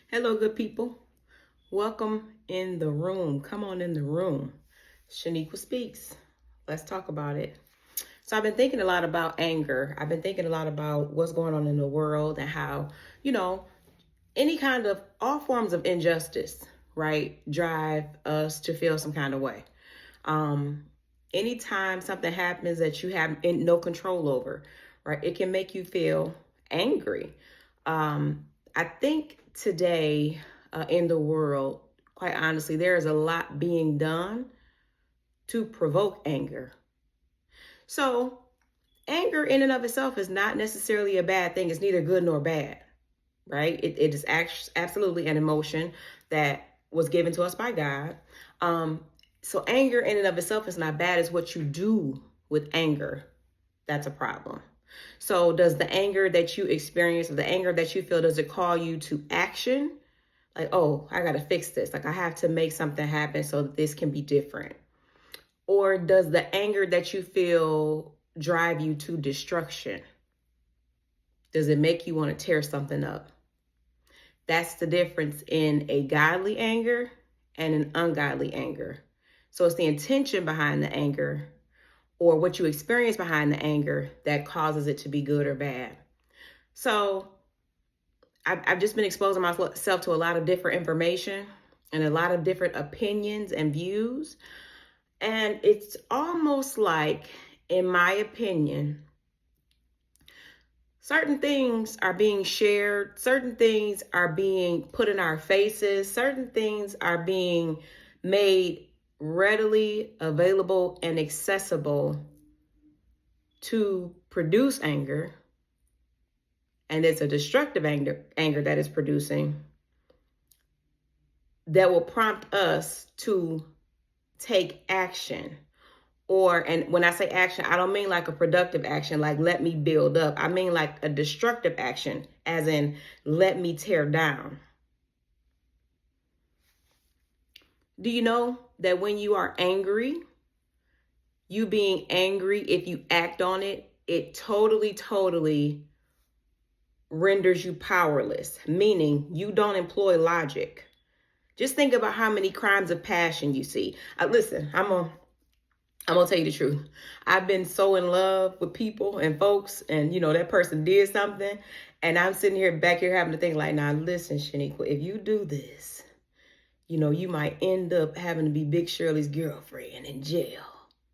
Hello, good people. Welcome in the room. Come on in the room. Shaniqua Speaks. Let's talk about it. So I've been thinking a lot about anger. I've been thinking a lot about what's going on in the world and how, any kind of all forms of injustice, right, drive us to feel some kind of way. Um, Anytime something happens that you have no control over, right, it can make you feel angry. I think today in the world, quite honestly, there is a lot being done to provoke anger. So, anger in and of itself is not necessarily a bad thing. It's neither good nor bad, right? It is absolutely an emotion that was given to us by God. Um, so, anger in and of itself is not bad. It's what you do with anger that's a problem. So, does the anger that you experience, or the anger that you feel, does it call you to action? Like, oh, I got to fix this. Like, I have to make something happen so that this can be different. Or does the anger that you feel drive you to destruction? Does it make you want to tear something up? That's the difference in a godly anger and an ungodly anger. So it's the intention behind the anger or what you experience behind the anger that causes it to be good or bad. So I've just been exposing myself to a lot of different information and a lot of different opinions and views. And it's almost like, in my opinion, certain things are being shared, certain things are being put in our faces, certain things are being made readily available and accessible to produce anger. And it's a destructive anger that is producing that will prompt us to take action. And when I say action, I don't mean like a productive action, like let me build up. I mean like a destructive action, as in let me tear down. Do you know that when you are angry, you being angry, if you act on it, it totally renders you powerless, meaning you don't employ logic. Just think about how many crimes of passion you see. Listen, I'm gonna tell you the truth. I've been so in love with people and folks, and that person did something, and I'm sitting here back here having to think like, now listen, Shaniqua, if you do this, you might end up having to be Big Shirley's girlfriend in jail,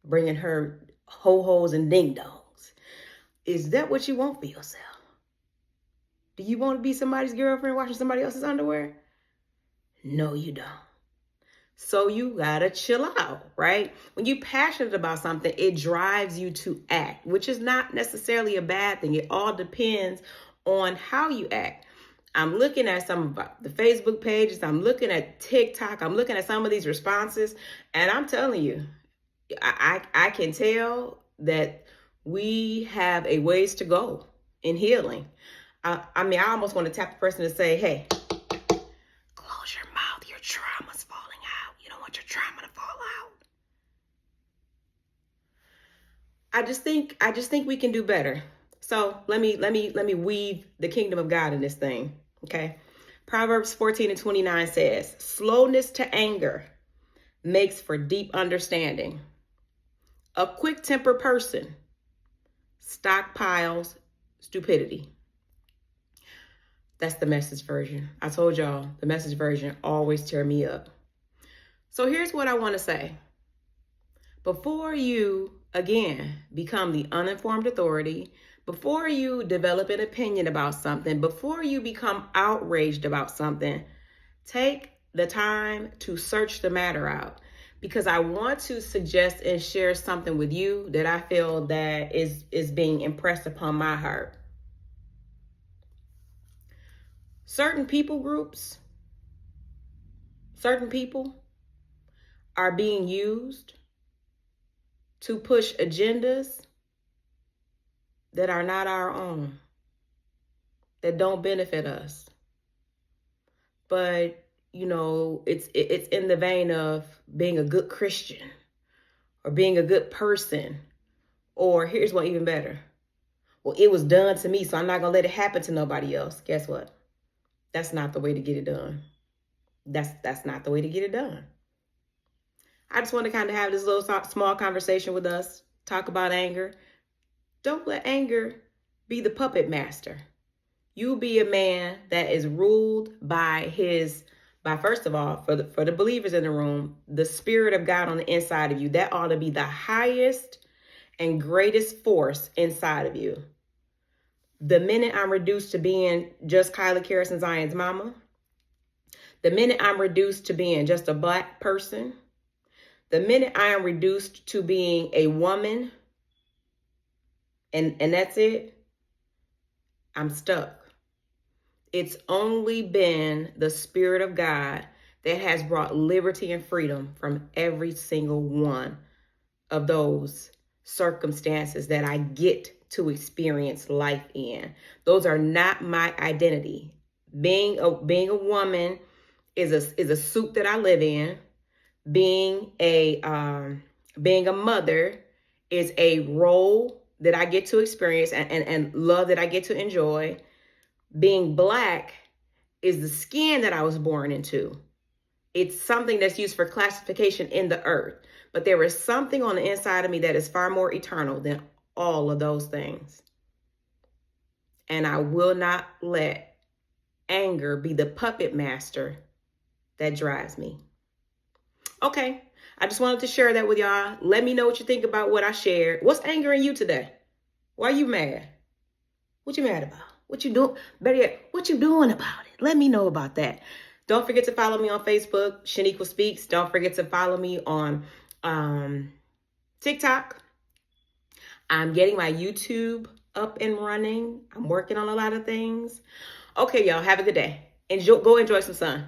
bringing her ho-hos and ding-dongs. Is that what you want for yourself? Do you want to be somebody's girlfriend washing somebody else's underwear? No, you don't. So you gotta chill out, right? When you're passionate about something, it drives you to act, which is not necessarily a bad thing. It all depends on how you act. I'm looking at some of the Facebook pages. I'm looking at TikTok. I'm looking at some of these responses. And I'm telling you, I can tell that we have a ways to go in healing. I mean, I almost want to tap the person and say, hey, close your mouth. Your trauma's falling out. You don't want your trauma to fall out. I just think we can do better. So let me weave the kingdom of God in this thing. Okay. Proverbs 14:29 says, slowness to anger makes for deep understanding. A quick-tempered person stockpiles stupidity. That's the Message version. I told y'all, the Message version always tear me up. So here's what I want to say. Before you, again, become the uninformed authority, before you develop an opinion about something, before you become outraged about something, take the time to search the matter out. Because I want to suggest and share something with you that I feel that is being impressed upon my heart. Certain people groups, certain people are being used to push agendas that are not our own, that don't benefit us. But, it's in the vein of being a good Christian or being a good person. Or here's one even better. Well, it was done to me, so I'm not going to let it happen to nobody else. Guess what? That's not the way to get it done. That's not the way to get it done. I just want to kind of have this little small conversation with us, talk about anger. Don't let anger be the puppet master. You be a man that is ruled by first of all, for the believers in the room, the Spirit of God on the inside of you. That ought to be the highest and greatest force inside of you. The minute I'm reduced to being just Kyla Karrison Zion's mama, the minute I'm reduced to being just a Black person, the minute I am reduced to being a woman, and that's it, I'm stuck. It's only been the Spirit of God that has brought liberty and freedom from every single one of those circumstances that I get to experience life in. Those are not my identity. Being a woman is a suit that I live in. Being a mother is a role that I get to experience and love that I get to enjoy. Being Black is the skin that I was born into. It's something that's used for classification in the earth. But there is something on the inside of me that is far more eternal than all of those things. And I will not let anger be the puppet master that drives me. Okay, I just wanted to share that with y'all. Let me know what you think about what I shared. What's angering you today? Why are you mad? What you mad about? What you doing? Better yet, what you doing about it? Let me know about that. Don't forget to follow me on Facebook, Shaniqua Speaks. Don't forget to follow me on TikTok. I'm getting my YouTube up and running. I'm working on a lot of things. Okay, y'all, have a good day. Go enjoy some sun.